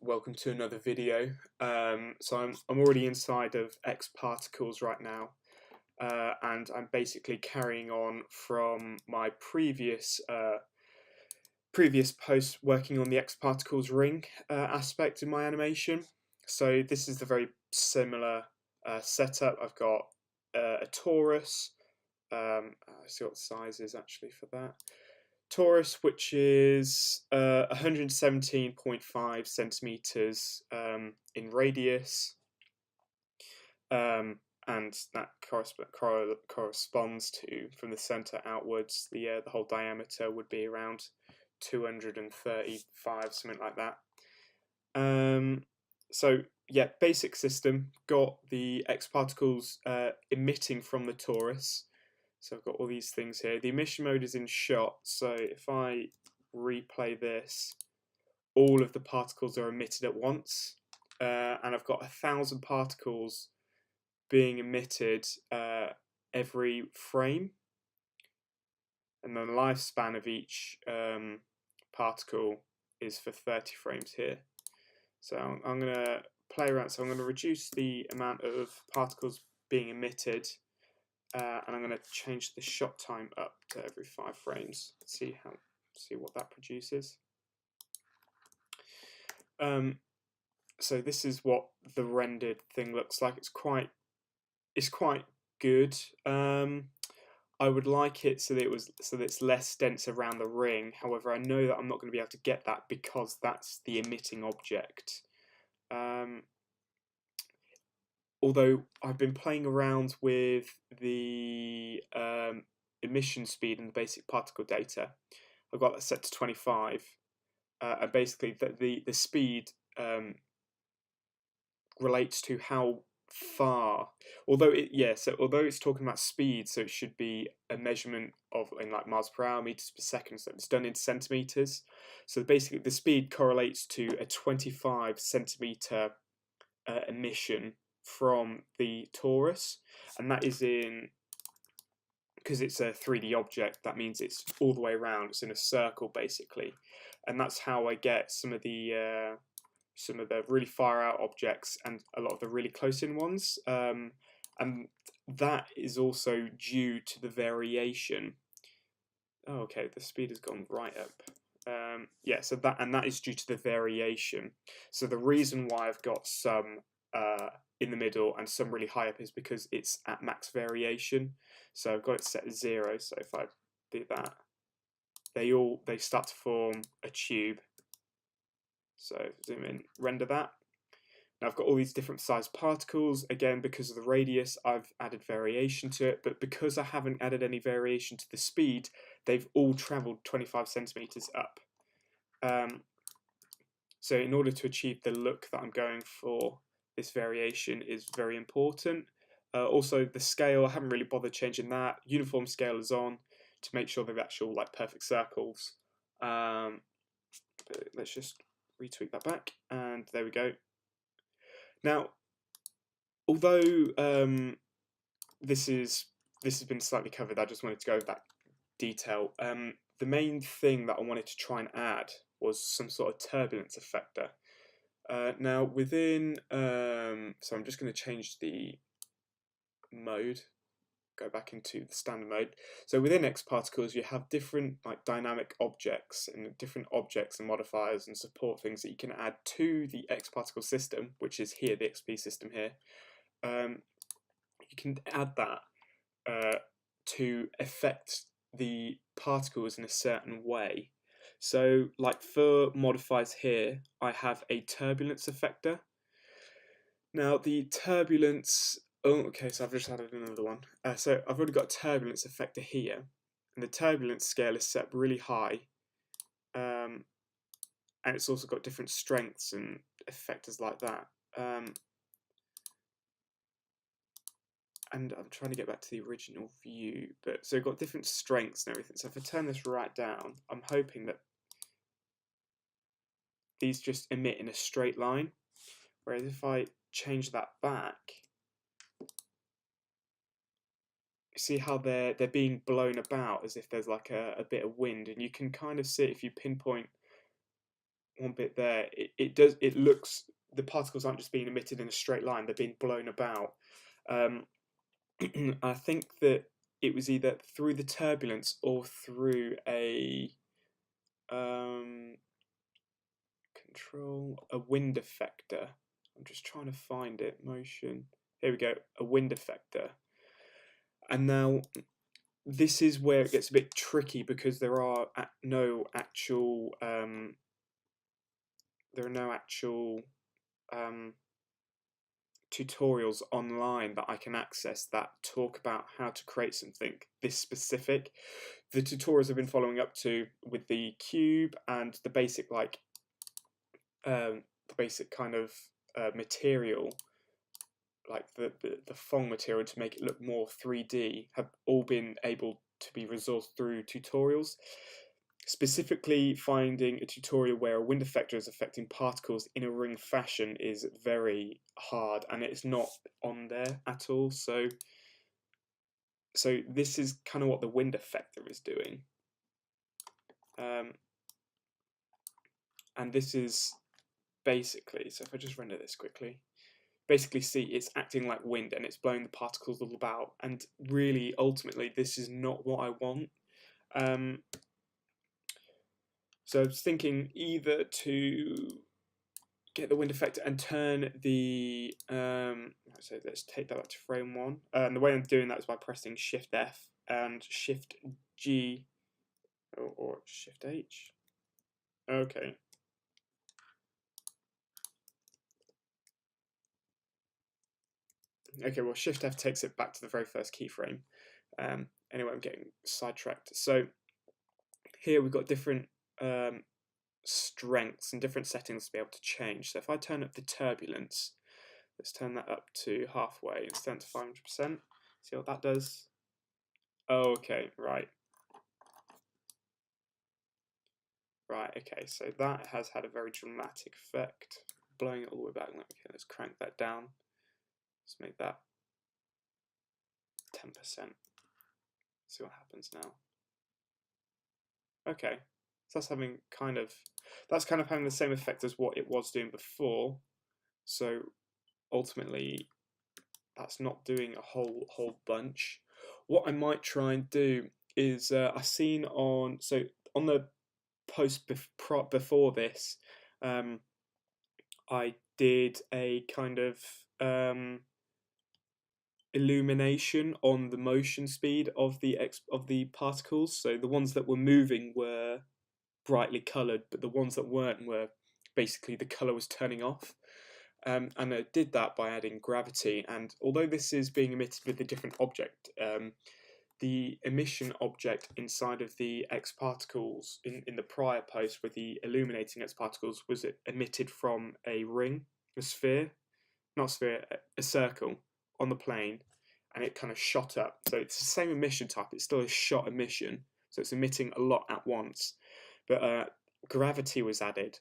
welcome to another video. So I'm already inside of X particles right now, and I'm basically carrying on from my previous post working on the X particles ring aspect in my animation. So this is the very similar setup. I've got a torus. Let's see what the size is actually for that. Torus, which is 117.5 centimeters in radius, and that corresponds to, from the center outwards, the whole diameter would be around 235, something like that. So yeah, basic system. Got the X particles emitting from the torus. So I've got all these things here. The emission mode is in shot, so if I replay this, all of the particles are emitted at once, and I've got 1,000 particles being emitted every frame, and then the lifespan of each particle is for 30 frames here. So I'm going to play around, so I'm going to reduce the amount of particles being emitted, and I'm going to change the shot time up to every 5 frames. See what that produces. So this is what the rendered thing looks like. It's quite good. I would like it so that it's less dense around the ring. However, I know that I'm not going to be able to get that because that's the emitting object. Although I've been playing around with the emission speed and the basic particle data, I've got that set to 25, and basically the speed relates to how far. Although it's talking about speed, so it should be a measurement of in like miles per hour, meters per second. So it's done in centimeters. So basically, the speed correlates to a 25 centimeter emission from the torus, and that is because it's a 3D object, that means it's all the way around. It's in a circle basically, and that's how I get some of the really far out objects and a lot of the really close in ones, and that is also due to the variation. Oh, okay, the speed has gone right up. Yeah, so that is due to the variation. So the reason why I've got some in the middle and some really high up is because it's at max variation. So I've got it set to 0. So if I do that, they start to form a tube. So zoom in, render that. Now I've got all these different sized particles. Again, because of the radius, I've added variation to it, but because I haven't added any variation to the speed, they've all traveled 25 centimeters up. So in order to achieve the look that I'm going for, this variation is very important. Also the scale, I haven't really bothered changing that. Uniform scale is on to make sure they're actual like perfect circles. But let's just retweak that back, and there we go. Now, although this has been slightly covered, I just wanted to go over that detail. The main thing that I wanted to try and add was some sort of turbulence effector. Now within, so I'm just going to change the mode, go back into the standard mode. So within X particles, you have different like dynamic objects and different objects and modifiers and support things that you can add to the X particle system, which is here, the XP system here. You can add that to affect the particles in a certain way. So like for modifiers here, I have a turbulence effector. Now the turbulence, oh okay, so I've just added another one. So I've already got a turbulence effector here, and the turbulence scale is set really high, and it's also got different strengths and effectors like that. And I'm trying to get back to the original view, but so I've got different strengths and everything. So if I turn this right down, I'm hoping that these just emit in a straight line, whereas if I change that back, you see how they're being blown about as if there's like a bit of wind, and you can kind of see it if you pinpoint one bit there, it looks, the particles aren't just being emitted in a straight line, they're being blown about. Um, I think that it was either through the turbulence or through a um, a wind effector. I'm just trying to find it. Motion. Here we go. A wind effector. And now this is where it gets a bit tricky because there are no actual um, tutorials online that I can access that talk about how to create something this specific. The tutorials I've been following up to with the cube and the basic the basic kind of material, like the foam material to make it look more 3D, have all been able to be resourced through tutorials. Specifically, finding a tutorial where a wind effector is affecting particles in a ring fashion is very hard, and it's not on there at all. So this is kind of what the wind effector is doing, and this is basically. So if I just render this quickly, basically see it's acting like wind and it's blowing the particles all about. And really, ultimately, this is not what I want. So I was thinking either to get the wind effector and turn the so let's take that up to frame 1, and the way I'm doing that is by pressing Shift F and Shift G or Shift H. Okay, well, Shift F takes it back to the very first keyframe. Anyway, I'm getting sidetracked. So here we've got different strengths and different settings to be able to change. So if I turn up the turbulence, let's turn that up to halfway and turn to 500%. See what that does. Oh, okay, right. Okay, so that has had a very dramatic effect, blowing it all the way back. Okay, let's crank that down. Let's make that 10%. See what happens now. Okay, so that's kind of having the same effect as what it was doing before. So ultimately, that's not doing a whole bunch. What I might try and do is I've seen on the post before this, I did a kind of illumination on the motion speed of the particles. So the ones that were moving were brightly coloured, but the ones that weren't were basically the colour was turning off. And I did that by adding gravity. And although this is being emitted with a different object, the emission object inside of the X particles in the prior post with the illuminating X particles was emitted from a ring, a sphere, not sphere, a circle on the plane, and it kind of shot up. So it's the same emission type, it's still a shot emission, so it's emitting a lot at once. But gravity was added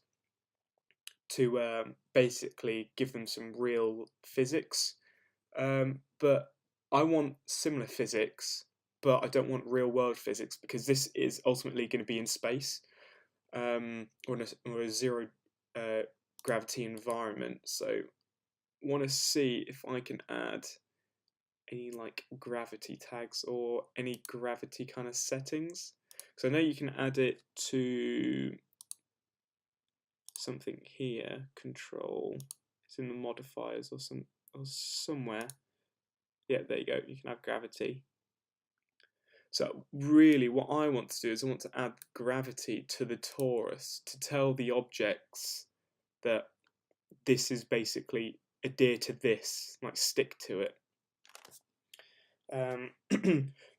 to basically give them some real physics. But I want similar physics, but I don't want real world physics because this is ultimately going to be in space, or a zero gravity environment. So want to see if I can add any like gravity tags or any gravity kind of settings. So I know you can add it to something here, control. It's in the modifiers or somewhere. Yeah, there you go. You can have gravity. So really what I want to do is I want to add gravity to the torus to tell the objects that this is basically adhere to this, like stick to it.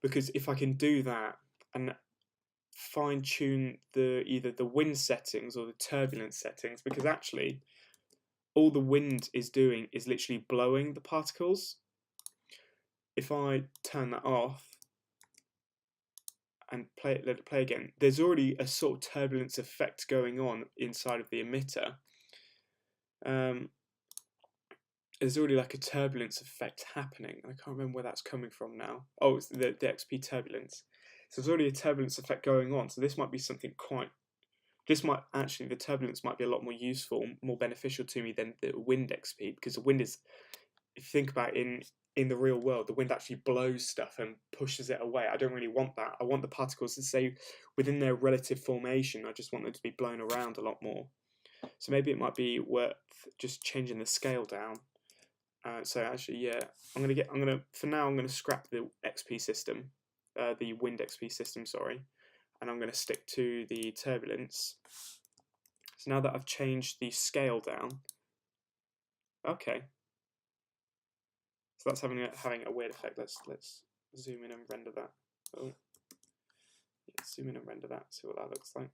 Because if I can do that and fine tune either the wind settings or the turbulence settings, because actually all the wind is doing is literally blowing the particles. If I turn that off and let it play again, there's already a sort of turbulence effect going on inside of the emitter. There's already like a turbulence effect happening. I can't remember where that's coming from now. Oh, it's the XP turbulence. So there's already a turbulence effect going on. So this might be something quite This might actually, the turbulence might be a lot more useful, more beneficial to me than the wind XP, because the wind is, if you think about it, in the real world, the wind actually blows stuff and pushes it away. I don't really want that. I want the particles to stay within their relative formation. I just want them to be blown around a lot more. So maybe it might be worth just changing the scale down. So actually, yeah, for now, I'm gonna scrap the XP system, the wind XP system, sorry, and I'm gonna stick to the turbulence. So now that I've changed the scale down, okay, so that's having a weird effect. Let's zoom in and render that. Oh, yeah, zoom in and render that. See what that looks like.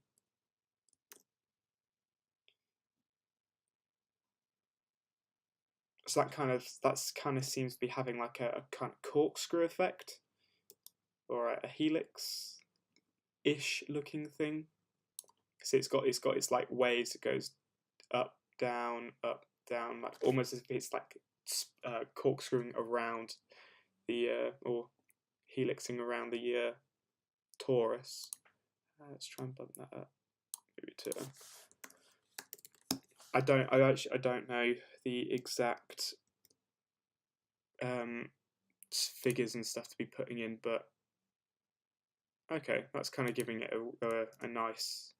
So that kind of seems to be having like a kind of corkscrew effect, or a helix-ish looking thing. So it's got its like waves. It goes up, down, like almost as if it's like corkscrewing around the or helixing around the torus. Let's try and bump that up. Maybe to. I don't know the exact figures and stuff to be putting in, but okay, that's kind of giving it a nice.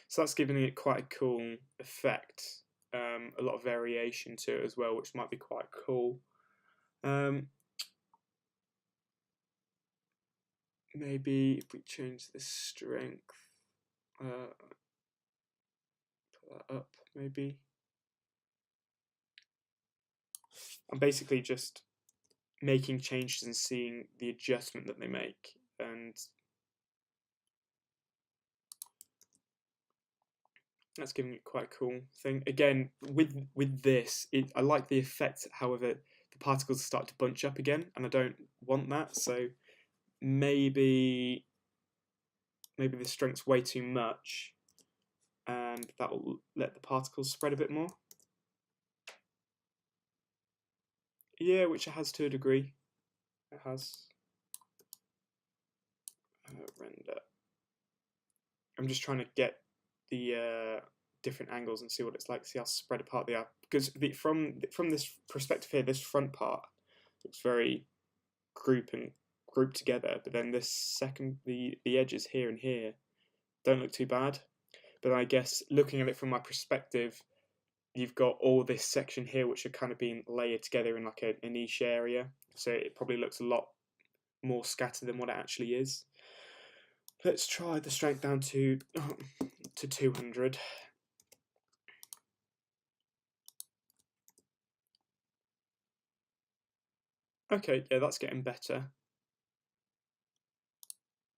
So that's giving it quite a cool effect. A lot of variation to it as well, which might be quite cool. Maybe if we change the strength, put that up, maybe. I'm basically just making changes and seeing the adjustment that they make, and that's giving it quite a cool thing. Again, with this, I like the effect. However, the particles start to bunch up again, and I don't want that. So maybe the strength's way too much, and that will let the particles spread a bit more. Yeah, which it has to a degree. It has. Render. I'm just trying to get the different angles and see what it's like. See how spread apart they are. Because from this perspective here, this front part looks very grouped together. But then this second, the edges here and here don't look too bad. But I guess looking at it from my perspective, you've got all this section here which are kind of being layered together in like a niche area. So it probably looks a lot more scattered than what it actually is. Let's try the strength down to 200. Okay, yeah, that's getting better.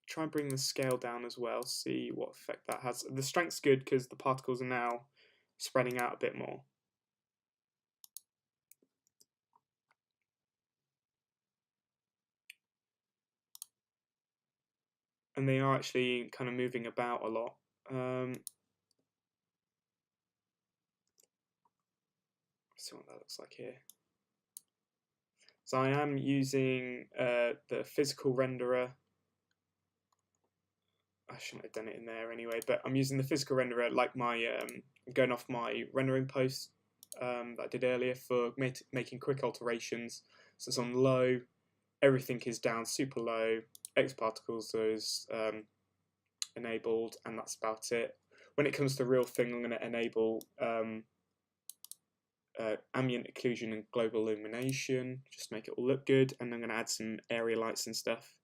Try and bring the scale down as well, see what effect that has. The strength's good because the particles are now spreading out a bit more. And they are actually kind of moving about a lot. See what that looks like here. So I am using the physical renderer. I shouldn't have done it in there anyway, but I'm using the physical renderer like my going off my rendering post that I did earlier for making quick alterations. So it's on low, everything is down super low, X particles is enabled, and that's about it. When it comes to the real thing, I'm going to enable ambient occlusion and global illumination, just make it all look good, and I'm going to add some area lights and stuff.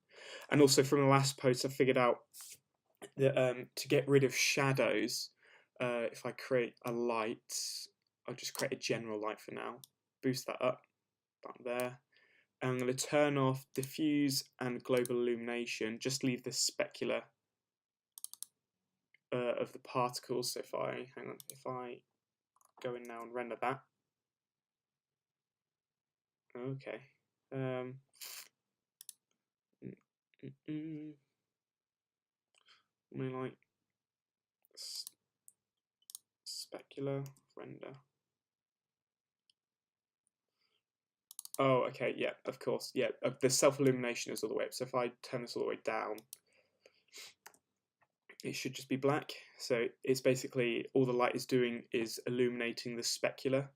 And also from the last post, I figured out that to get rid of shadows, if I create a light, I'll just create a general light for now, boost that up, about there. And I'm going to turn off diffuse and global illumination, just leave the specular of the particles. So if I go in now and render that, okay. Like specular render. Oh, okay, yeah, of course, yeah. The self illumination is all the way up. So if I turn this all the way down, it should just be black. So it's basically all the light is doing is illuminating the specular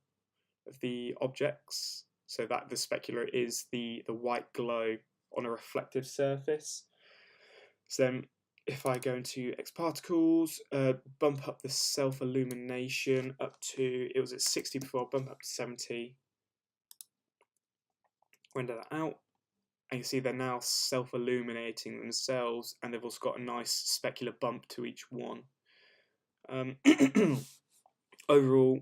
of the objects, so that the specular is the white glow on a reflective surface. So then if I go into X particles, bump up the self illumination up to, it was at 60 before, bump up to 70, render that out, and you see they're now self illuminating themselves, and they've also got a nice specular bump to each one. Overall,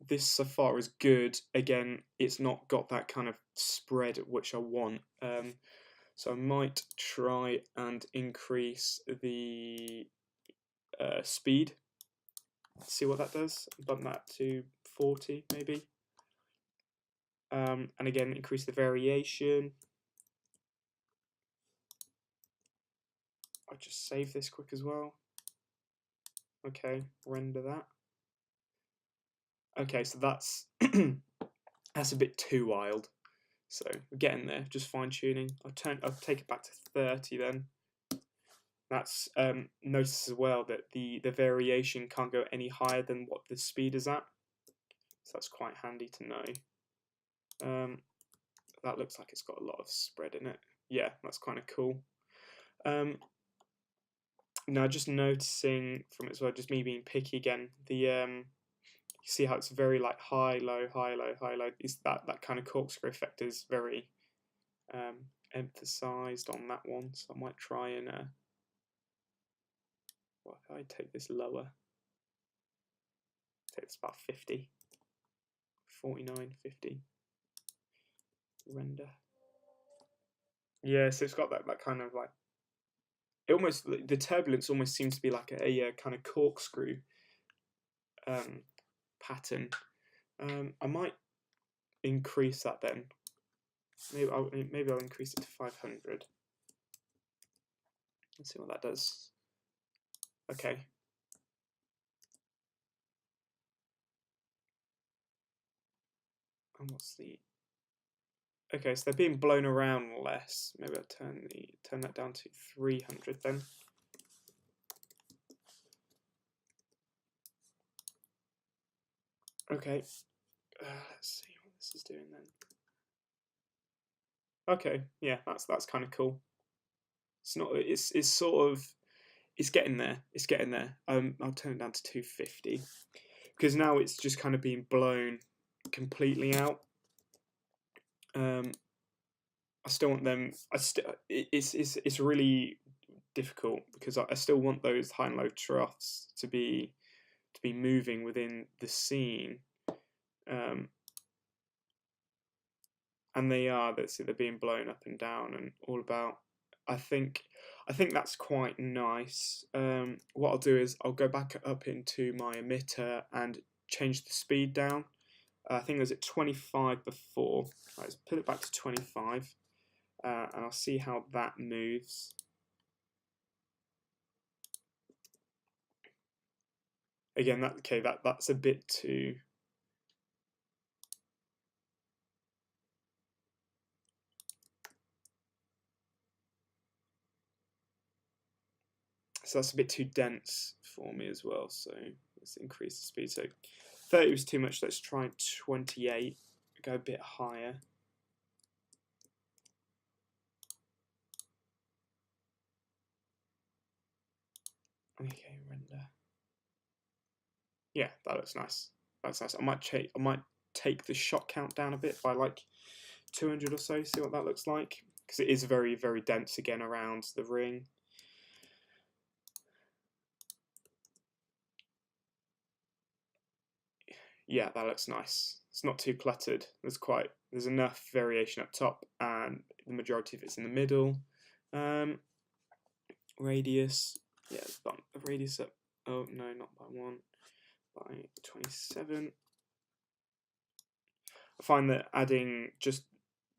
this so far is good. Again, it's not got that kind of spread which I want. So I might try and increase the speed. See what that does. Bump that to 40 maybe. And again, increase the variation. I'll just save this quick as well. Okay, render that. Okay, so that's that's a bit too wild. So we're getting there, just fine tuning. I'll take it back to 30 then. That's notice as well that the variation can't go any higher than what the speed is at. So that's quite handy to know. That looks like it's got a lot of spread in it. Yeah, that's kind of cool. Now just noticing from it as well, just me being picky again, the you see how it's very like high, low, high, low, high, low. Is that kind of corkscrew effect is very emphasized on that one. So I might try and what if I take this lower? Take this about 50, 49, 50. Render. Yeah, so it's got that kind of like, it almost, the turbulence almost seems to be like a kind of corkscrew pattern. I might increase that then. Maybe I'll increase it to 500. Let's see what that does. Okay. And what's the? Okay, so they're being blown around less. Maybe I'll turn that down to 300 then. Okay. Let's see what this is doing then. Okay, yeah, that's kind of cool. It's not. It's sort of. It's getting there. It's getting there. I'll turn it down to 250 because now it's just kind of being blown completely out. I still want them. It's really difficult because I still want those high and low troughs to be moving within the scene, and they are. They're being blown up and down and all about. I think that's quite nice. What I'll do is I'll go back up into my emitter and change the speed down. I think it was at 25 before. Right, let's put it back to 25, and I'll see how that moves. Again, that's a bit too. So that's a bit too dense for me as well. So let's increase the speed. So 30 was too much. Let's try 28. Go a bit higher. Okay, render. Yeah, that looks nice. That's nice. I might take the shot count down a bit by like 200 or so. See what that looks like, because it is very, very dense again around the ring. Yeah, that looks nice. It's not too cluttered. There's enough variation up top, and the majority of it's in the middle. Radius, yeah, bump the radius up. Oh no, not by 1, by 27. I find that adding just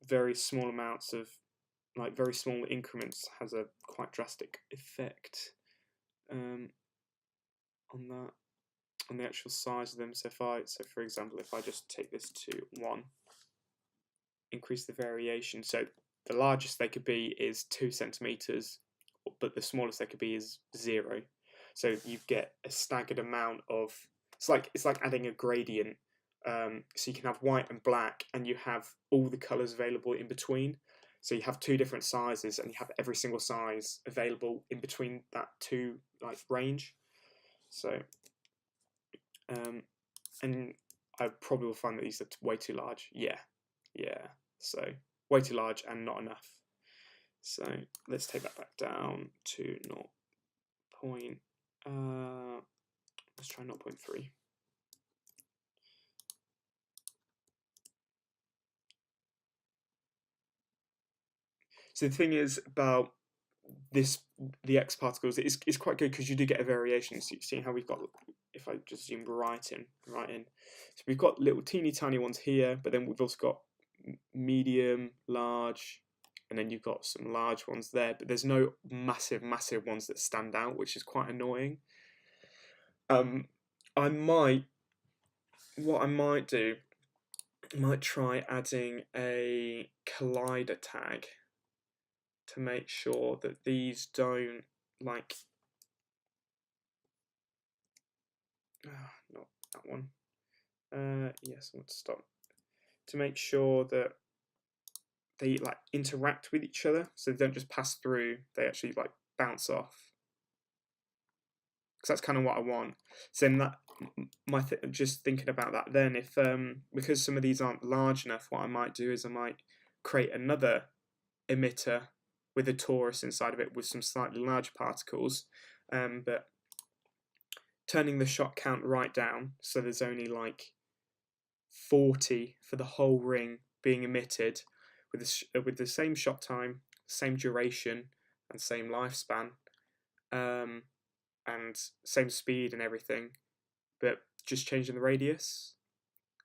very small amounts of, like very small increments, has a quite drastic effect on that. On the actual size of them. So for example, if I just take this to 1, increase the variation. So the largest they could be is 2 centimeters, but the smallest they could be is 0. so you get a staggered amount of. It's like adding a gradient. So you can have white and black, and you have all the colors available in between. So you have two different sizes, and you have every single size available in between that two like range. So, and I probably will find that these are way too large. Yeah, yeah. So way too large and not enough. So let's take that back down to 0. Let's try 0.3. So the thing is about the X particles, it's quite good because you do get a variation. So you see how we've got, if I just zoom right in. So we've got little teeny tiny ones here, but then we've also got medium, large, and then you've got some large ones there, but there's no massive ones that stand out, which is quite annoying. What I might do, I might try adding a collider tag to make sure that these don't like not that one. Yes, let's stop. To make sure that they like interact with each other, so they don't just pass through, they actually like bounce off. Because that's kind of what I want. So then that just thinking about that, then if because some of these aren't large enough, what I might do is I might create another emitter with a torus inside of it with some slightly larger particles, but turning the shot count right down, so there's only like 40 for the whole ring being emitted with the same shot time, same duration, and same lifespan, and same speed and everything, but just changing the radius.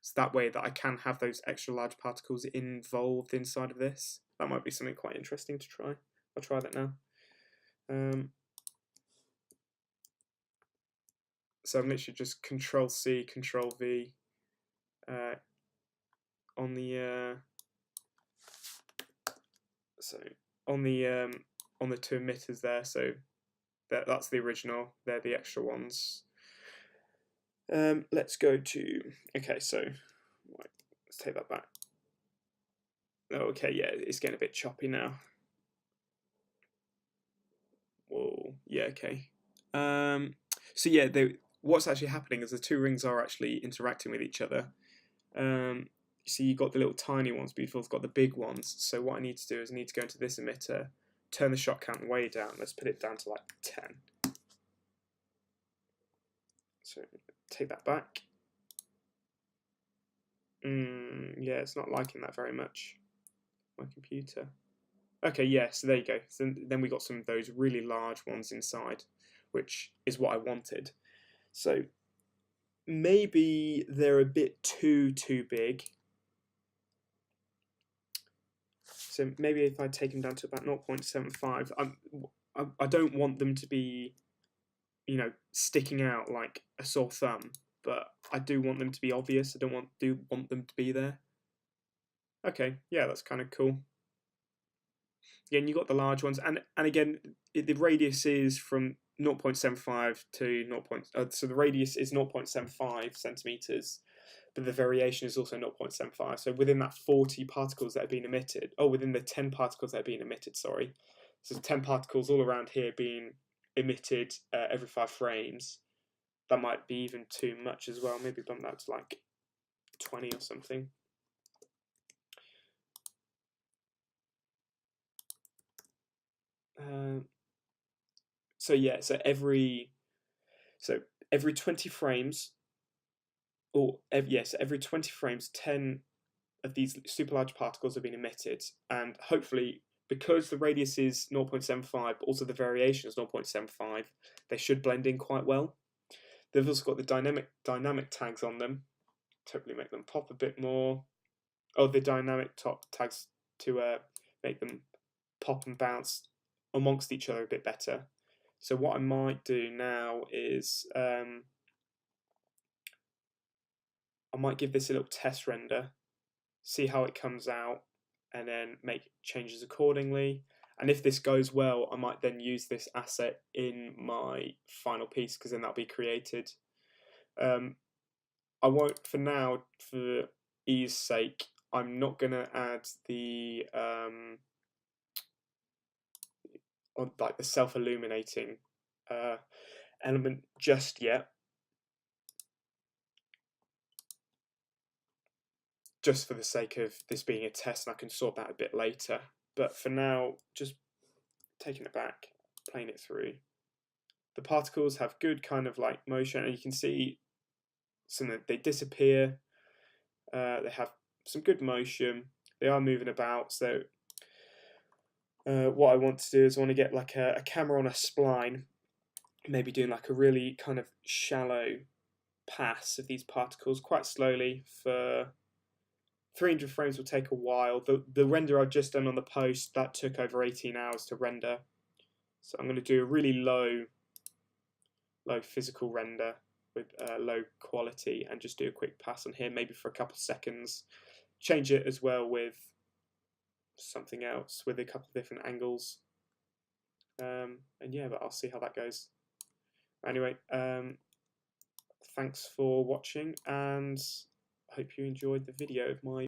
So that way that I can have those extra large particles involved inside of this. That might be something quite interesting to try. I'll try that now. So I'm literally just Control C, Control V on the on the two emitters there. So that's the original. They're the extra ones. Let's go to so let's take that back. Okay, yeah, it's getting a bit choppy now. Whoa, yeah, okay. So yeah, what's actually happening is the two rings are actually interacting with each other. So you've got the little tiny ones, but you've also got the big ones. So what I need to do is I need to go into this emitter, turn the shot count way down. Let's put it down to like 10. So take that back. Yeah, it's not liking that very much, my computer. Okay, yeah, so there you go. So then we got some of those really large ones inside, which is what I wanted. So maybe they're a bit too big. So maybe if I take them down to about 0.75, I don't want them to be, sticking out like a sore thumb, but I do want them to be obvious. I don't want them to be there. Okay, yeah, that's kind of cool. Again, you got the large ones, and again, the radius is from 0.75 to 0. So the radius is 0.75 centimeters, but the variation is also 0.75. So within that 40 particles that have been emitted, within the 10 particles that have been emitted, sorry, so 10 particles all around here being emitted every 5 frames. That might be even too much as well. Maybe bump that to like 20 or something. So yeah, so every 20 frames, every 20 frames, 10 of these super large particles have been emitted, and hopefully, because the radius is 0.75, but also the variation is 0.75, they should blend in quite well. They've also got the dynamic tags on them to hopefully make them pop a bit more. Oh, the dynamic top tags to make them pop and bounce amongst each other a bit better. So what I might do now is I might give this a little test render, see how it comes out, and then make changes accordingly. And if this goes well, I might then use this asset in my final piece, because then that'll be created. I won't, for now, for ease sake, I'm not going to add the like the self-illuminating element just yet, just for the sake of this being a test, and I can sort that a bit later. But for now, just taking it back, playing it through. The particles have good kind of like motion, and you can see some that they disappear. They have some good motion. They are moving about. So what I want to do is I want to get like a camera on a spline, maybe doing like a really kind of shallow pass of these particles quite slowly. For 300 frames will take a while. The render I've just done on the post, that took over 18 hours to render. So I'm going to do a really low physical render with low quality, and just do a quick pass on here, maybe for a couple of seconds. Change it as well with something else, with a couple of different angles. And yeah, but I'll see how that goes. Anyway, thanks for watching, and I hope you enjoyed the video of my